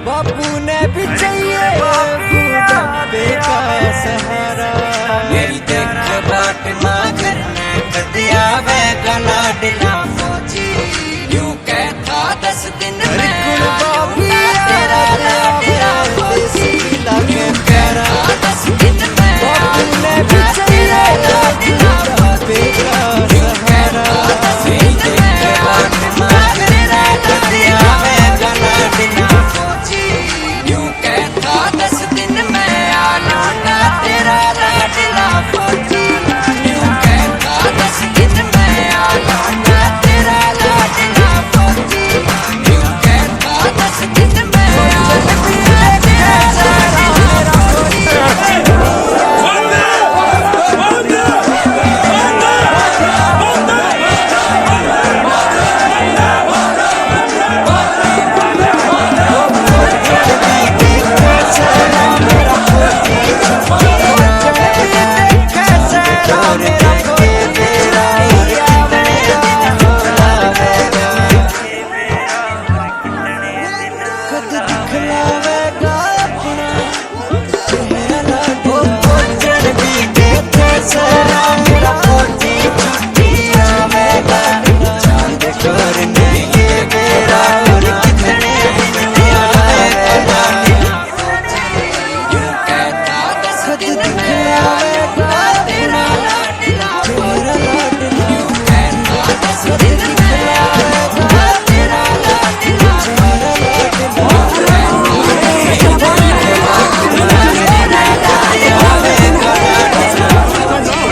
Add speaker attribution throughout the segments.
Speaker 1: बापू ने भी चाहिए बुढ़ापे का सहारा। मेरी देख बाट मागर ने कदिया वे गला डिला फौजी यूं कहता 10 दिन में तेरा लाडला फौजी लगे प्यारा। 10 दिन में बापू ने भी चाहिए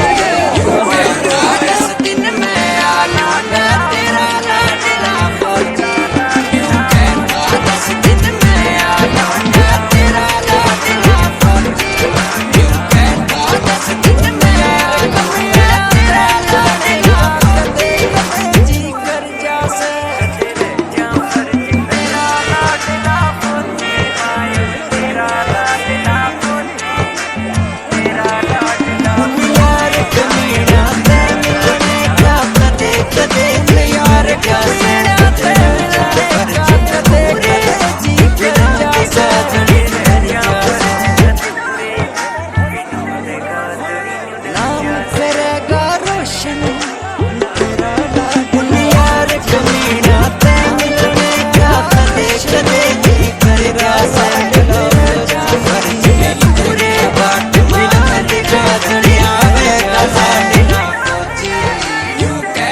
Speaker 1: बुढ़ापे का सहारा।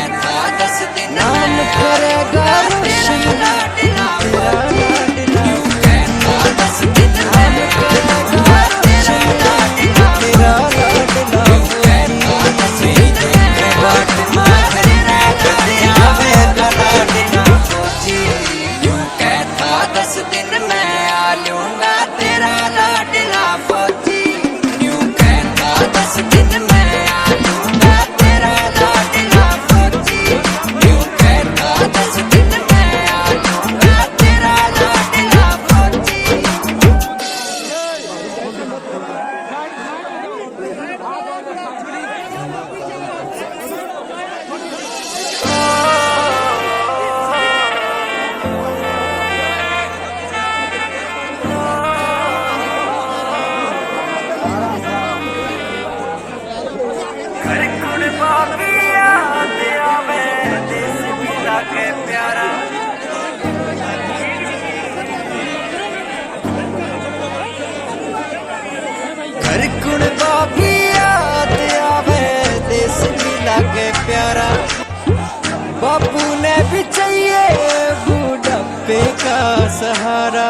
Speaker 1: मेरी देख बाट मागर ने कदिया वे गला डिला यूं कहता 10 दिन में आ लौटा तेरा लाडला फौजी। यूं कहता 10 दिन में आ लौटा तेरा लाडला फौजी। यूं कहता 10 दिन में आ लौटा तेरा लाडला फौजी। प्यारा बापू ने भी चाहिए बुढ़ापे का सहारा।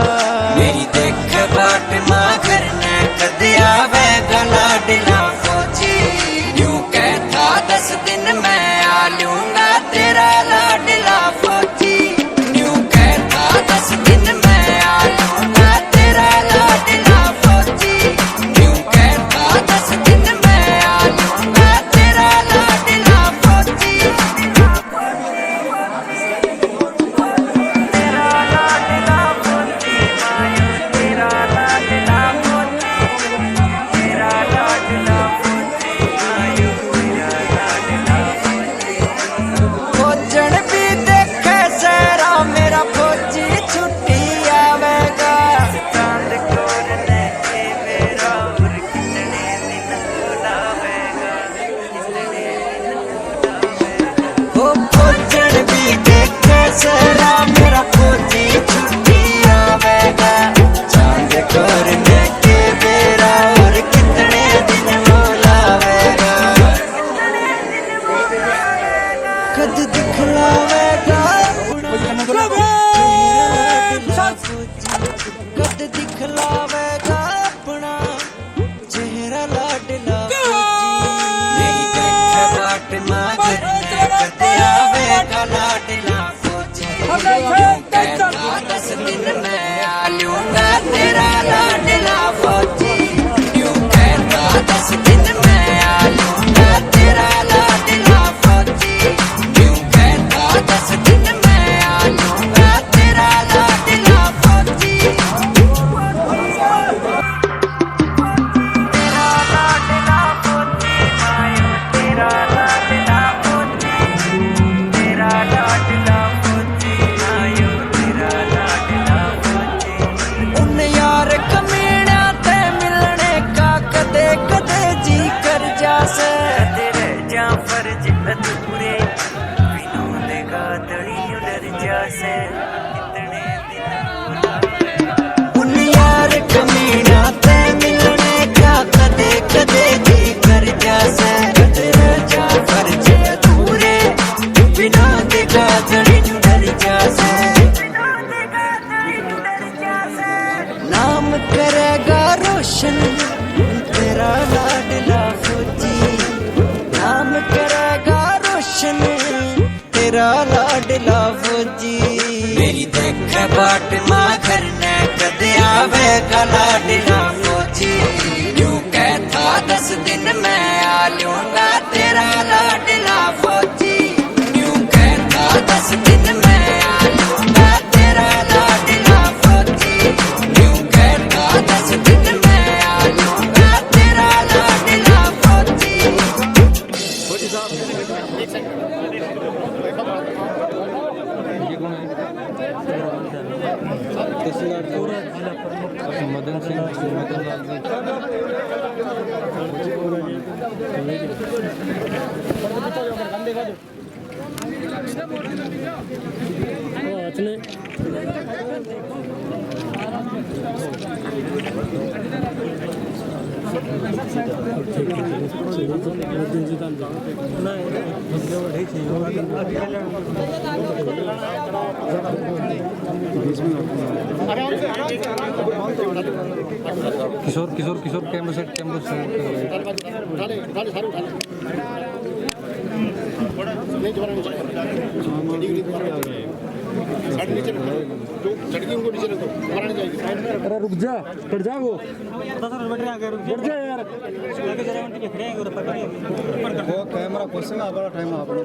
Speaker 1: मेरी देख बाट मागर ने कदिया वे गला डिला फौजी यूं कहता 10 दिन में आ लूंगा तेरा लाडला फौजी। 10 दिन में आ लूंगा तेरा लाडला फौजी, यूं कहता 10 दिन में आ लूंगा तेरा लाडला फौजी, यूं कहता 10 दिन में आ लूंगा तेरा लाडला फौजी। तेरा लाडला फौजी मायो तेरा लाडला फौजी, तेरा लाडला फौजी मायो तेरा लाडला फौजी। उन यार कमीना ते मिलने का कदे कदे जी कर जासे, तेरे जा फर्ज अधूरे विनोद का दड़ी डर जासे, इतने दिन उन यार कमीना ते मिलने का कदे कदे जी कर जासे, तेरे जा फर्ज अधूरे विनोद का दड़ी डर जासे, नाम करेगा रोशन तेरा लाडला फौजी, नाम करेगा रोशन तेरा लाडला फौजी। मेरी देख बाट माँ घर ने कदे आवेगा लाडला फौजी, यूं कहता 10 दिन में आ लूंगा तेरा लाडला फौजी, यूं कहता 10 दिन में आ लूंगा तेरा लाडला फौजी, यूं कहता 10 दिन में आ लूंगा तेरा लाडला फौजी।
Speaker 2: मदन सिंह मदन लाल किशोर किशोर किशोर कैमरा सेट अरे रुक जा कट जा वो वो कैमरा क्वेश्चन आ बड़ा टाइम आपने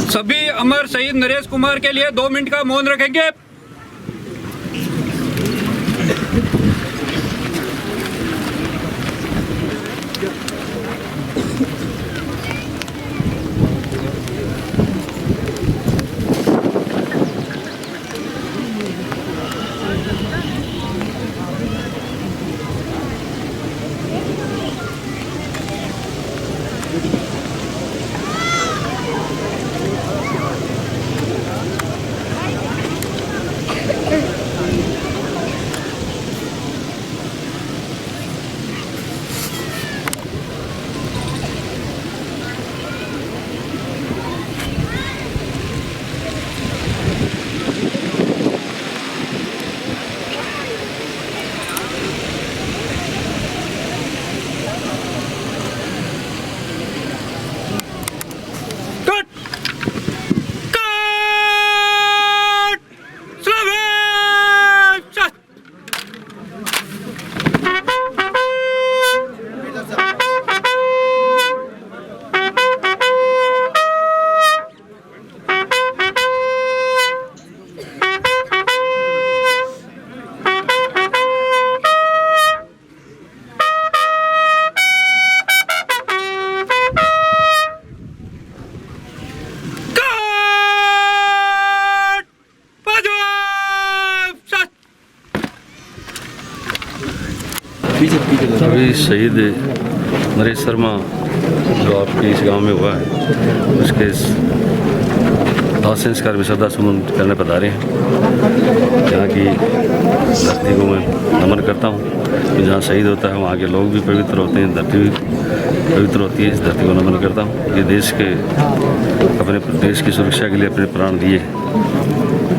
Speaker 3: सभी अमर शहीद नरेश कुमार के लिए 2 मिनट का मौन रखेंगे।
Speaker 4: अभी शहीद नरेश शर्मा जो आपके इस गांव में हुआ है उसके दाह संस्कार में श्रद्धा सुमन करने पधारे हैं। यहाँ की धरती को मैं नमन करता हूँ कि जहाँ शहीद होता है वहाँ के लोग भी पवित्र होते हैं, धरती भी पवित्र होती है। इस धरती को नमन करता हूँ। ये देश के अपने देश की सुरक्षा के लिए अपने प्राण दिए,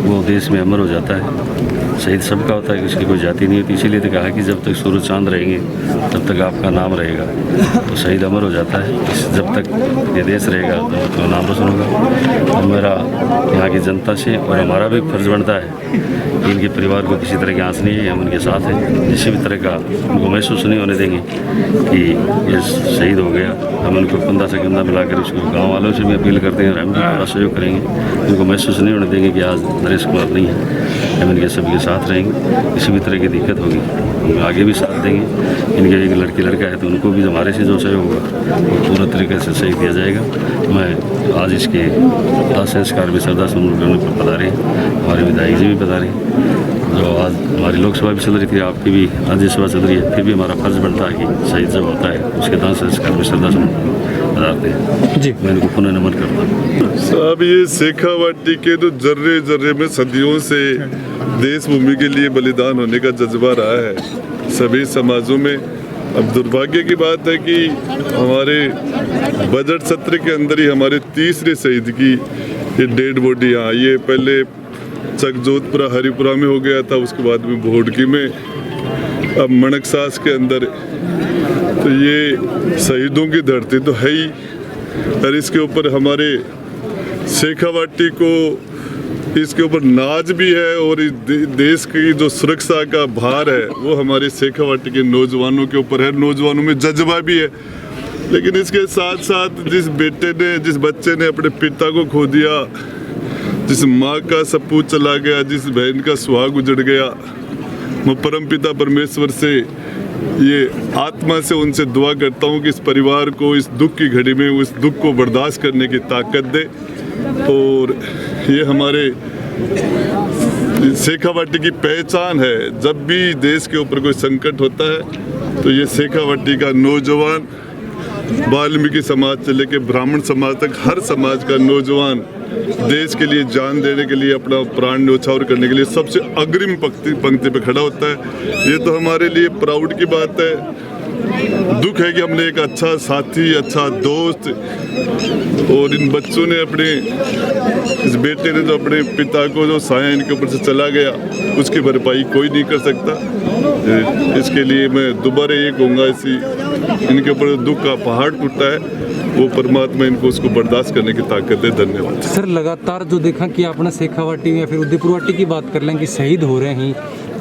Speaker 4: वो देश में अमर हो जाता है। शहीद सबका होता है, किसी कोई जाति नहीं होती। इसीलिए तो कहा कि जब तक सूरज चांद रहेंगे तब तक आपका नाम रहेगा। तो शहीद अमर हो जाता है। जब तक ये देश रहेगा तो नाम रोशन होगा। और मेरा यहाँ की जनता से और हमारा भी फर्ज बनता है कि इनके परिवार को किसी तरह की आस नहीं है, हम उनके साथ हैं। किसी भी तरह का उनको महसूस नहीं होने देंगे कि ये शहीद हो गया। हम उनको कंधा से कंधा मिलाकर उसको गाँव वालों से भी अपील करते हैं और हम भी पूरा सहयोग करेंगे। उनको महसूस नहीं होने देंगे कि आज नरेश कुमार नहीं है। हम इनके सबके साथ रहेंगे। किसी भी तरह की दिक्कत होगी हम आगे भी साथ देंगे। इनके एक लड़की लड़का है तो उनको भी हमारे से जो सहयोग होगा वो पूरा तरीके से सहयोग दिया जाएगा। मैं आज इसके दाह संस्कार भी श्रद्धा सुमन करने पर पधारे, हमारे विधायक जी भी पधारे। जो आज हमारी लोकसभा भी चल रही थी, आपकी भी राज्यसभा चल रही है, फिर भी हमारा फर्ज बनता है कि शहीद जब होता है उसके दाह संस्कार में श्रद्धा सुमन पधारते हैं जी। मैं इनको पुनः नमन करता हूँ।
Speaker 5: साहब ये शेखावाटी के तो जर्रे जर्रे में सदियों से देश भूमि के लिए बलिदान होने का जज्बा रहा है सभी समाजों में। अब दुर्भाग्य की बात है कि हमारे बजट सत्र के अंदर ही हमारे तीसरे शहीद की ये डेड बॉडी यहाँ आई है। पहले चकजोधपुरा हरिपुरा में हो गया था, उसके बाद में भोडकी में, अब मणकसास के अंदर। तो ये शहीदों की धरती तो है ही, और इसके ऊपर हमारे शेखावाटी को इसके ऊपर नाज भी है। और इस देश की जो सुरक्षा का भार है वो हमारे शेखावाटी के नौजवानों के ऊपर है। नौजवानों में जज्बा भी है, लेकिन इसके साथ साथ जिस बच्चे ने अपने पिता को खो दिया, जिस माँ का सपूत चला गया, जिस बहन का सुहाग उजड़ गया, मैं परमपिता परमेश्वर से ये आत्मा से उनसे दुआ करता हूँ कि इस परिवार को इस दुख की घड़ी में उस दुख को बर्दाश्त करने की ताकत दे। और ये हमारे शेखावाटी की पहचान है। जब भी देश के ऊपर कोई संकट होता है तो ये शेखावाटी का नौजवान, वाल्मीकि समाज से लेकर ब्राह्मण समाज तक हर समाज का नौजवान देश के लिए जान देने के लिए, अपना प्राण न्यौछावर करने के लिए सबसे अग्रिम पंक्ति पे खड़ा होता है। ये तो हमारे लिए प्राउड की बात है। दुख है कि हमने एक अच्छा साथी, अच्छा दोस्त, और इन बच्चों ने अपने, इस बेटे ने जो अपने पिता को जो साया इनके ऊपर से चला गया उसकी भरपाई कोई नहीं कर सकता। इसके लिए मैं दोबारा ये कहूँगा, इनके ऊपर दुख का पहाड़ टूटा है, वो परमात्मा इनको उसको बर्दाश्त करने की ताकत दे। धन्यवाद
Speaker 2: सर। लगातार जो देखा कि आपने शेखावाटी या फिर उदयपुरवाटी की बात कर लें कि शहीद हो रहे हैं,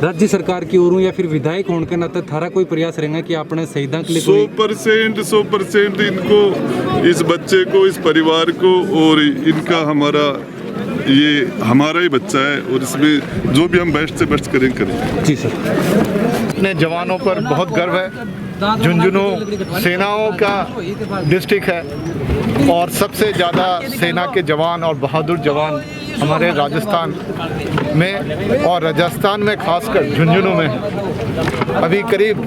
Speaker 2: राज्य सरकार की ओर या फिर विधायक होने के नाते थारा कोई प्रयास रहेगा कि आपने शहीदों के लिए
Speaker 5: 100% इनको, इस बच्चे को, इस परिवार को, और इनका ये हमारा ही बच्चा है और इसमें जो भी हम बेस्ट से बेस्ट करेंगे।
Speaker 2: जी सर।
Speaker 6: अपने जवानों पर बहुत गर्व है। झुंझुनू सेनाओं का डिस्ट्रिक्ट है और सबसे ज़्यादा सेना के जवान और बहादुर जवान हमारे राजस्थान में, और राजस्थान में खासकर झुंझुनू में है। अभी करीब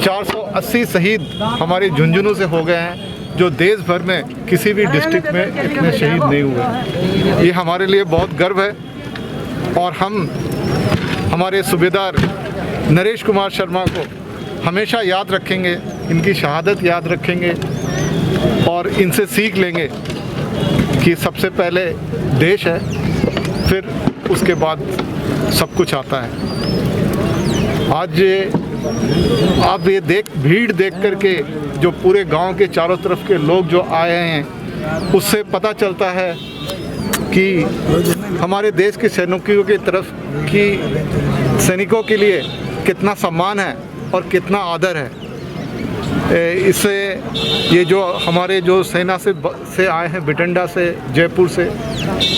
Speaker 6: 480 शहीद हमारे झुंझुनू से हो गए हैं, जो देश भर में किसी भी डिस्ट्रिक्ट में इतने शहीद नहीं हुए। ये हमारे लिए बहुत गर्व है और हम हमारे सूबेदार नरेश कुमार शर्मा को हमेशा याद रखेंगे, इनकी शहादत याद रखेंगे और इनसे सीख लेंगे कि सबसे पहले देश है, फिर उसके बाद सब कुछ आता है। आज आप ये भीड़ देख करके जो पूरे गांव के चारों तरफ के लोग जो आए हैं, उससे पता चलता है कि हमारे देश के सैनिकों की तरफ की सैनिकों के लिए कितना सम्मान है और कितना आदर है। इससे ये जो हमारे जो सेना से आए हैं, बिटंडा से, जयपुर से,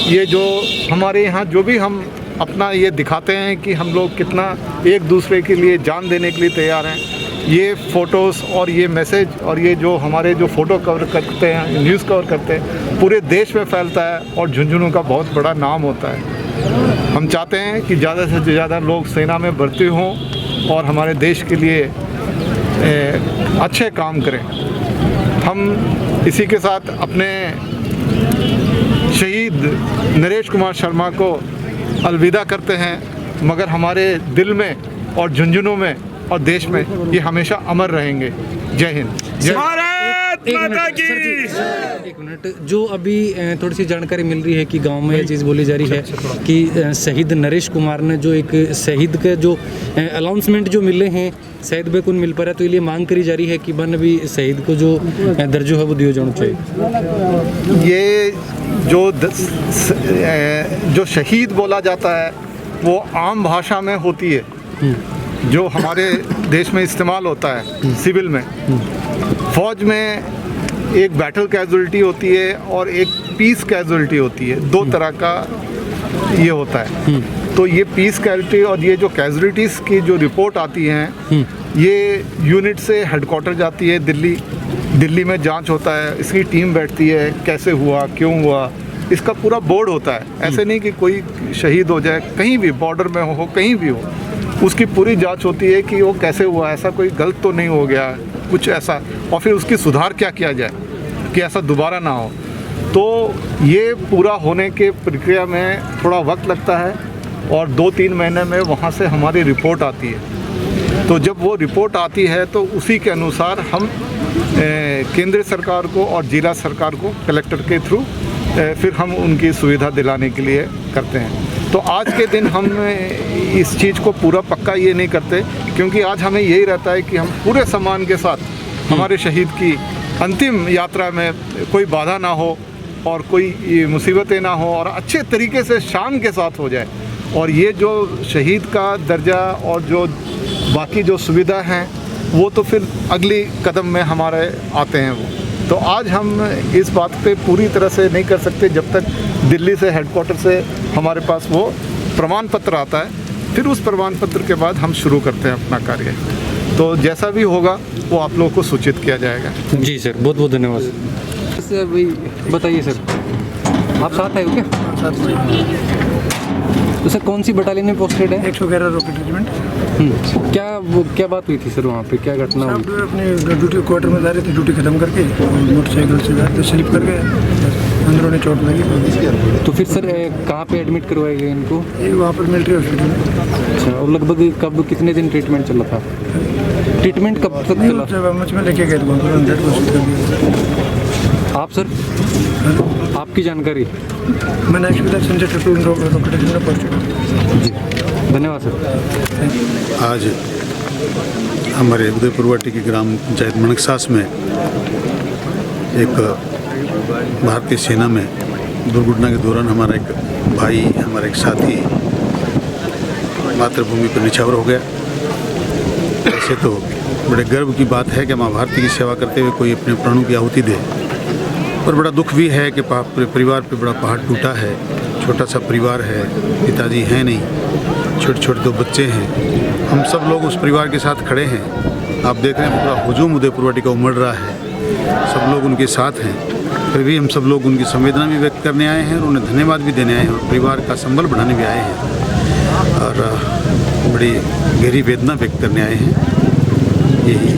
Speaker 6: ये जो हमारे यहाँ जो भी हम अपना ये दिखाते हैं कि हम लोग कितना एक दूसरे के लिए जान देने के लिए तैयार हैं। ये फ़ोटोज़ और ये मैसेज और ये जो हमारे जो फ़ोटो कवर करते हैं, न्यूज़ कवर करते हैं, पूरे देश में फैलता है और झुंझुनू का बहुत बड़ा नाम होता है। हम चाहते हैं कि ज़्यादा से ज़्यादा लोग सेना में भर्ती हों और हमारे देश के लिए अच्छे काम करें। हम इसी के साथ अपने शहीद नरेश कुमार शर्मा को अलविदा करते हैं, मगर हमारे दिल में और झुंझुनू में और देश में ये हमेशा अमर रहेंगे। जय हिंद, जय
Speaker 2: एक मिनट, जो अभी थोड़ी सी जानकारी मिल रही है कि गांव में ये चीज़ बोली जा रही है कि शहीद नरेश कुमार ने जो एक शहीद के जो अनाउंसमेंट जो मिले हैं शहीद बेकुन मिल पा रहा है, तो ये मांग करी जा रही है कि बन भी शहीद को जो दर्जो है वो दिया जाना चाहिए।
Speaker 6: ये जो शहीद बोला जाता है वो आम भाषा में होती है, जो हमारे देश में इस्तेमाल होता है सिविल में। फौज में एक बैटल कैजुअलिटी होती है और एक पीस कैजुअलिटी होती है, दो तरह का ये होता है। तो ये पीस कैजुअलिटी और ये जो कैजुअलिटीज़ की जो रिपोर्ट आती हैं, ये यूनिट से हेडक्वार्टर जाती है दिल्ली में जांच होता है, इसकी टीम बैठती है, कैसे हुआ, क्यों हुआ, इसका पूरा बोर्ड होता है। ऐसे नहीं कि कोई शहीद हो जाए, कहीं भी बॉर्डर में हो, कहीं भी हो, उसकी पूरी जांच होती है कि वो कैसे हुआ, ऐसा कोई गलत तो नहीं हो गया कुछ ऐसा, और फिर उसकी सुधार क्या किया जाए कि ऐसा दोबारा ना हो। तो ये पूरा होने के प्रक्रिया में थोड़ा वक्त लगता है और 2-3 महीने में वहाँ से हमारी रिपोर्ट आती है। तो जब वो रिपोर्ट आती है तो उसी के अनुसार हम केंद्र सरकार को और जिला सरकार को कलेक्टर के थ्रू फिर हम उनकी सुविधा दिलाने के लिए करते हैं। तो आज के दिन हम इस चीज़ को पूरा पक्का ये नहीं करते, क्योंकि आज हमें यही रहता है कि हम पूरे सम्मान के साथ हमारे शहीद की अंतिम यात्रा में कोई बाधा ना हो और कोई मुसीबतें ना हो और अच्छे तरीके से शान के साथ हो जाए। और ये जो शहीद का दर्जा और जो बाकी जो सुविधा हैं वो तो फिर अगली कदम में हमारे आते हैं वो। तो आज हम इस बात पे पूरी तरह से नहीं कर सकते जब तक दिल्ली से हेडक्वार्टर से हमारे पास वो प्रमाण पत्र आता है, फिर उस प्रमाण पत्र के बाद हम शुरू करते हैं अपना कार्य। तो जैसा भी होगा वो आप लोगों को सूचित किया जाएगा।
Speaker 2: जी सर, बहुत बहुत धन्यवाद सर। भाई बताइए सर, आप साथ आए हो क्या? तो सर कौन सी बटालियन में पोस्टेड है?
Speaker 7: 111 रॉकेट रेजिमेंट।
Speaker 2: क्या बात हुई थी सर वहाँ पे, क्या घटना हुई?
Speaker 7: अपने ड्यूटी क्वार्टर में जा रहे थे, ड्यूटी खत्म करके मोटरसाइकिल से जा रहे थे, स्लिप कर गए, अंदरों ने चोट लगी।
Speaker 2: तो फिर सर कहाँ पे एडमिट करवाए गए इनको?
Speaker 7: ये वहाँ पर मिलिट्री हॉस्पिटल में।
Speaker 2: अच्छा, और लगभग कब कितने दिन ट्रीटमेंट चला था? ट्रीटमेंट कब तक चला?
Speaker 7: मुझ में लेके गए थे।
Speaker 2: आप सर, आपकी जानकारी?
Speaker 7: मैंने actually Sanjay triple rocket regiment में पोस्टेड।
Speaker 2: जी धन्यवाद सर।
Speaker 8: आज हमारे उदयपुरवाटी के ग्राम पंचायत मनकसास में एक भारतीय सेना में दुर्घटना के दौरान हमारा एक भाई, हमारा एक साथी मातृभूमि पर निछावर हो गया। ऐसे तो बड़े गर्व की बात है कि माँ भारती की सेवा करते हुए कोई अपने प्राणों की आहुति दे, पर बड़ा दुख भी है कि परिवार पे बड़ा पहाड़ टूटा है। छोटा सा परिवार है, पिताजी हैं नहीं, छोटे छोटे 2 बच्चे हैं। हम सब लोग उस परिवार के साथ खड़े हैं। आप देख रहे हैं पूरा हुजूम उदयपुरवाटी का उमड़ रहा है, सब लोग उनके साथ हैं। फिर भी हम सब लोग उनकी संवेदना भी व्यक्त करने आए हैं और उन्हें धन्यवाद भी देने आए हैं और परिवार का संबल बढ़ाने भी आए हैं और बड़ी गहरी वेदना व्यक्त करने आए हैं। यही